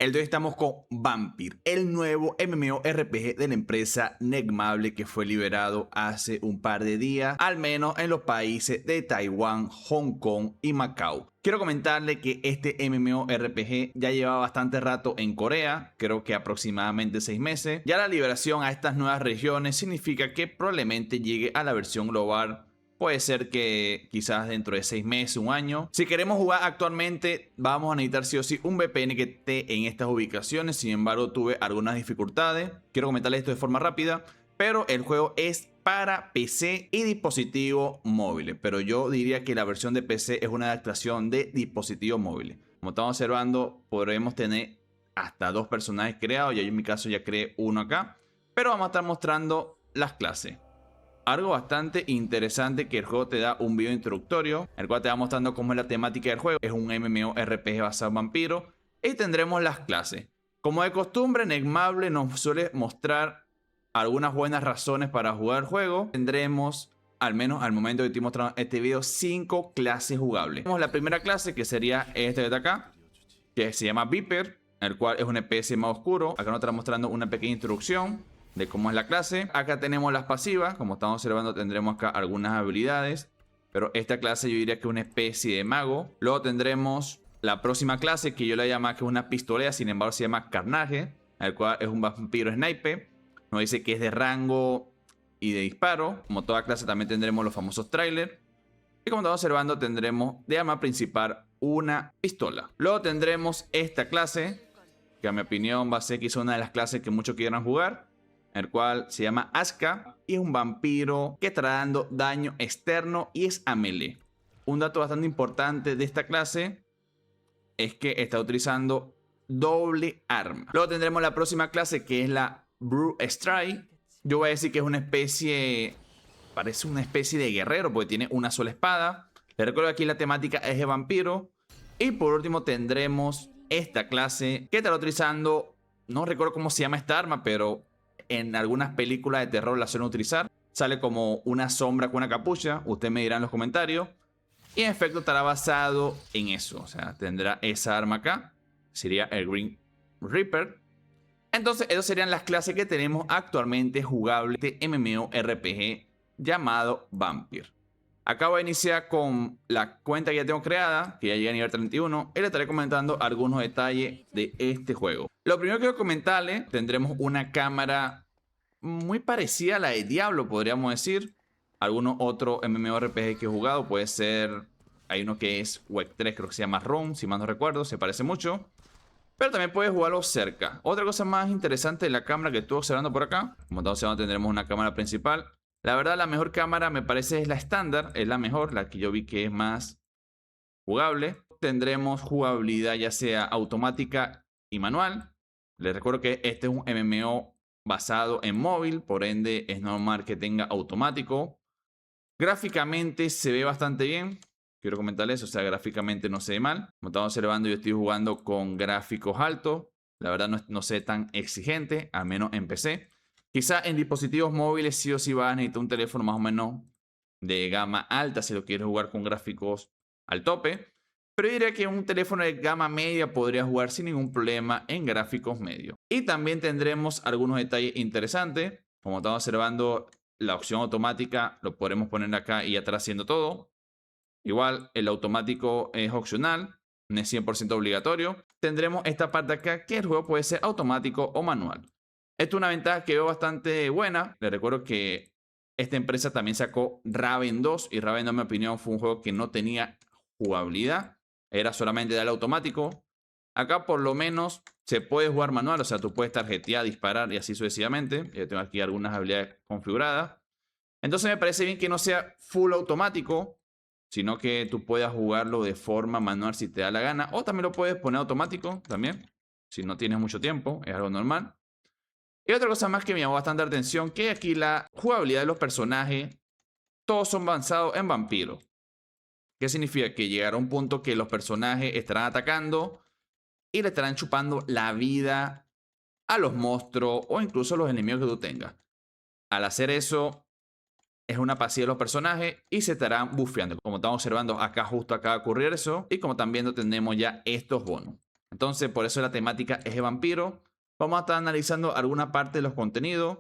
El de hoy estamos con Vampir, el nuevo MMORPG de la empresa Negmable que fue liberado hace un par de días, al menos en los países de Taiwán, Hong Kong y Macao. Quiero comentarle que este MMORPG ya lleva bastante rato en Corea, creo que aproximadamente 6 meses. Ya la liberación a estas nuevas regiones significa que probablemente llegue a la versión global. Puede ser que quizás dentro de 6 meses, un año. Si queremos jugar actualmente, vamos a necesitar sí o sí un VPN que esté en estas ubicaciones. Sin embargo, tuve algunas dificultades. Quiero comentarles esto de forma rápida. Pero el juego es para PC y dispositivos móviles. Pero yo diría que la versión de PC es una adaptación de dispositivos móviles. Como estamos observando, podremos tener hasta 2 personajes creados. Yo en mi caso ya creé uno acá. Pero vamos a estar mostrando las clases. Algo bastante interesante que el juego te da un video introductorio, el cual te va mostrando cómo es la temática del juego. Es un MMORPG basado en vampiros. Y tendremos las clases. Como de costumbre, Negmable nos suele mostrar algunas buenas razones para jugar el juego. Tendremos, al menos al momento que estoy mostrando este video, 5 clases jugables. Tenemos la primera clase, que sería este de acá, que se llama Viper, el cual es un FPS más oscuro. Acá nos está mostrando una pequeña introducción de cómo es la clase. Acá tenemos las pasivas. Como estamos observando, tendremos acá algunas habilidades, pero esta clase yo diría que es una especie de mago. Luego tendremos la próxima clase, que yo la llamo que es una pistolera, sin embargo se llama Carnage, el cual es un vampiro sniper. Nos dice que es de rango y de disparo. Como toda clase también tendremos los famosos trailers. Y como estamos observando, tendremos de arma principal una pistola. Luego tendremos esta clase, que a mi opinión va a ser quizá una de las clases que muchos quieran jugar, el cual se llama Asuka y es un vampiro que estará dando daño externo y es a melee. Un dato bastante importante de esta clase es que está utilizando doble arma. Luego tendremos la próxima clase, que es la Brute Strike. Yo voy a decir que es una especie, parece una especie de guerrero porque tiene una sola espada. Les recuerdo que aquí la temática es de vampiro. Y por último tendremos esta clase que estará utilizando, no recuerdo cómo se llama esta arma, pero en algunas películas de terror la suelen utilizar. Sale como una sombra con una capucha. Usted me dirá en los comentarios. Y en efecto estará basado en eso. O sea, tendrá esa arma acá. Sería el Green Reaper. Entonces, esas serían las clases que tenemos actualmente jugables de MMORPG llamado Vampir. Acá voy a iniciar con la cuenta que ya tengo creada, que ya llega a nivel 31, y le estaré comentando algunos detalles de este juego. Lo primero que quiero comentarle, tendremos una cámara muy parecida a la de Diablo, podríamos decir. Algunos otros MMORPG que he jugado, puede ser, hay uno que es WEC 3, creo que se llama ROM, si mal no recuerdo, se parece mucho. Pero también puedes jugarlo cerca. Otra cosa más interesante de la cámara que estuve observando por acá, como estamos observando, tendremos una cámara principal. La verdad, la mejor cámara me parece es la estándar, es la mejor, la que yo vi que es más jugable. Tendremos jugabilidad ya sea automática y manual. Les recuerdo que este es un MMO basado en móvil, por ende es normal que tenga automático. Gráficamente se ve bastante bien. Quiero comentarles, o sea, gráficamente no se ve mal. Como estamos observando, yo estoy jugando con gráficos altos. La verdad no sé tan exigente, al menos en PC. Quizá en dispositivos móviles sí o sí vas a necesitar un teléfono más o menos de gama alta si lo quieres jugar con gráficos al tope. Pero yo diría que un teléfono de gama media podría jugar sin ningún problema en gráficos medios. Y también tendremos algunos detalles interesantes. Como estamos observando, la opción automática lo podremos poner acá y ya estará haciendo todo. Igual el automático es opcional, no es 100% obligatorio. Tendremos esta parte acá que el juego puede ser automático o manual. Esto es una ventaja que veo bastante buena. Les recuerdo que esta empresa también sacó Raven 2 y Raven 2 en mi opinión fue un juego que no tenía jugabilidad. Era solamente darle automático. Acá por lo menos se puede jugar manual, o sea, tú puedes tarjetear, disparar y así sucesivamente. Yo tengo aquí algunas habilidades configuradas. Entonces me parece bien que no sea full automático, sino que tú puedas jugarlo de forma manual si te da la gana. O también lo puedes poner automático también, si no tienes mucho tiempo, es algo normal. Y otra cosa más que me llamó bastante la atención, que aquí la jugabilidad de los personajes, todos son basados en vampiros. ¿Qué significa? Que llegará un punto que los personajes estarán atacando y le estarán chupando la vida a los monstruos o incluso a los enemigos que tú tengas. Al hacer eso, es una pasiva de los personajes y se estarán bufeando. Como estamos observando, acá justo acaba de ocurrir eso. Y como están viendo, tenemos ya estos bonos. Entonces, por eso la temática es de vampiro. Vamos a estar analizando alguna parte de los contenidos.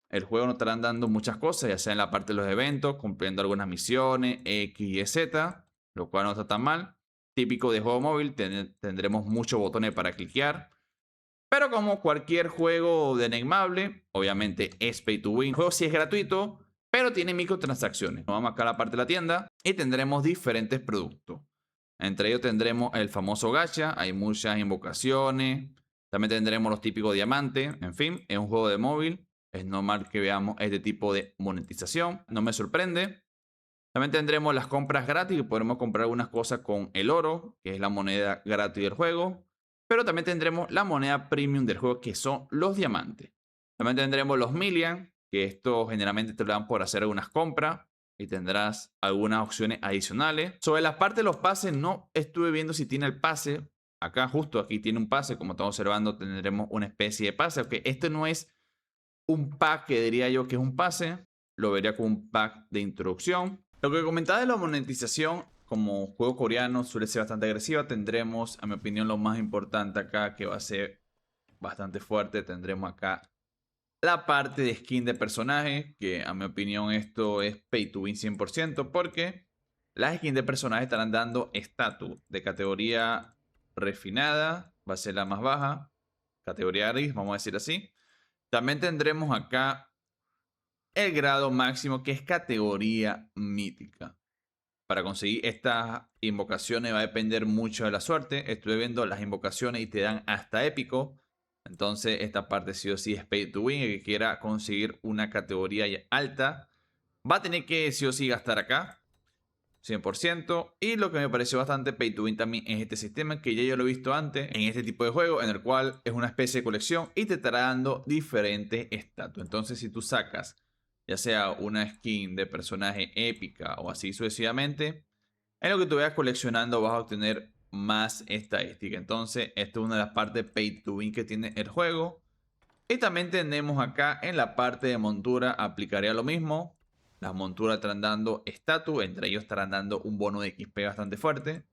El juego nos estarán dando muchas cosas, ya sea en la parte de los eventos, cumpliendo algunas misiones, X y Z, lo cual no está tan mal. Típico de juego móvil, tendremos muchos botones para cliquear. Pero como cualquier juego de Enigmable, obviamente es pay to win. El juego sí es gratuito, pero tiene microtransacciones. Nos vamos acá a la parte de la tienda y tendremos diferentes productos. Entre ellos tendremos el famoso gacha, hay muchas invocaciones. También tendremos los típicos diamantes. En fin, es un juego de móvil. Es normal que veamos este tipo de monetización. No me sorprende. También tendremos las compras gratis, que podremos comprar algunas cosas con el oro, que es la moneda gratis del juego. Pero también tendremos la moneda premium del juego, que son los diamantes. También tendremos los million, que esto generalmente te lo dan por hacer algunas compras. Y tendrás algunas opciones adicionales. Sobre la parte de los pases, no estuve viendo si tiene el pase. Acá, justo aquí tiene un pase. Como estamos observando, tendremos una especie de pase. Aunque este no es un pack que diría yo que es un pase. Lo vería como un pack de introducción. Lo que comentaba de la monetización, como juego coreano suele ser bastante agresiva, tendremos, a mi opinión, lo más importante acá, que va a ser bastante fuerte. Tendremos acá la parte de skin de personaje, que a mi opinión esto es pay to win 100%, porque las skins de personaje estarán dando estatus de categoría refinada, va a ser la más baja, categoría gris, vamos a decir así. También tendremos acá el grado máximo, que es categoría mítica. Para conseguir estas invocaciones va a depender mucho de la suerte. Estuve viendo las invocaciones y te dan hasta épico. Entonces esta parte sí o sí es pay to win. El que quiera conseguir una categoría alta va a tener que sí o sí gastar acá 100%. Y lo que me pareció bastante pay to win también es este sistema, que ya yo lo he visto antes en este tipo de juego, en el cual es una especie de colección y te estará dando diferentes estatus. Entonces si tú sacas ya sea una skin de personaje épica o así sucesivamente, en lo que tú vayas coleccionando vas a obtener más estadística. Entonces esta es una de las partes pay to win que tiene el juego. Y también tenemos acá en la parte de montura, aplicaría lo mismo. Las monturas estarán dando estatus, entre ellos estarán dando un bono de XP bastante fuerte.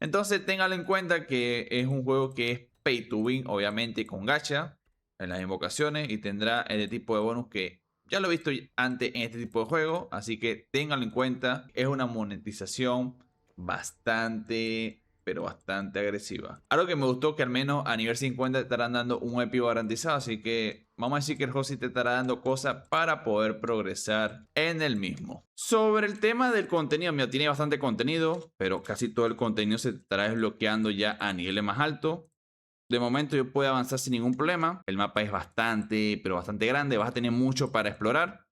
Entonces ténganlo en cuenta que es un juego que es pay to win, obviamente con gacha en las invocaciones, y tendrá el tipo de bonus que ya lo he visto antes en este tipo de juego, así que ténganlo en cuenta. Es una monetización bastante, pero bastante agresiva. Algo que me gustó, que al menos a nivel 50 te estarán dando un épico garantizado, así que vamos a decir que el juego sí te estará dando cosas para poder progresar en el mismo. Sobre el tema del contenido, mira, tiene bastante contenido, pero casi todo el contenido se te estará desbloqueando ya a niveles más altos. De momento yo puedo avanzar sin ningún problema. El mapa es bastante, pero bastante grande. Vas a tener mucho para explorar.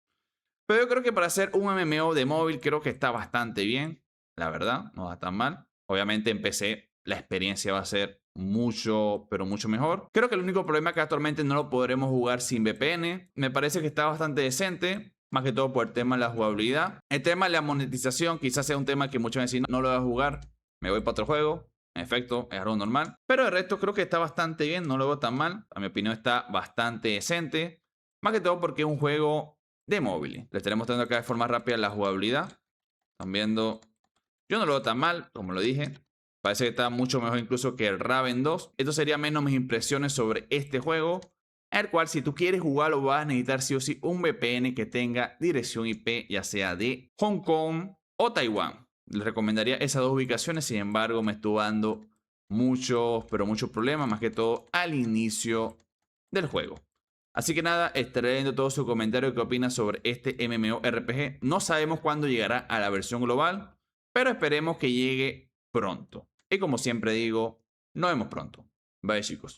Pero yo creo que para hacer un MMO de móvil creo que está bastante bien. La verdad, no va tan mal. Obviamente en PC la experiencia va a ser mucho, pero mucho mejor. Creo que el único problema es que actualmente no lo podremos jugar sin VPN. Me parece que está bastante decente. Más que todo por el tema de la jugabilidad. El tema de la monetización quizás sea un tema que muchos vecinos no lo van a jugar. Me voy para otro juego. En efecto, es algo normal. Pero el resto creo que está bastante bien. No lo veo tan mal. A mi opinión está bastante decente. Más que todo porque es un juego de móvil. Les estaré mostrando acá de forma rápida la jugabilidad. Están viendo. Yo no lo veo tan mal, como lo dije. Parece que está mucho mejor incluso que el Raven 2. Esto sería menos mis impresiones sobre este juego. El cual, si tú quieres jugarlo, vas a necesitar sí o sí un VPN que tenga dirección IP, ya sea de Hong Kong o Taiwán. Les recomendaría esas dos ubicaciones. Sin embargo, me estuvo dando muchos, pero muchos problemas, más que todo al inicio del juego. Así que nada, estaré leyendo todo su comentario. ¿Qué opinas sobre este MMORPG? No sabemos cuándo llegará a la versión global, pero esperemos que llegue pronto. Y como siempre digo, nos vemos pronto. Bye, chicos.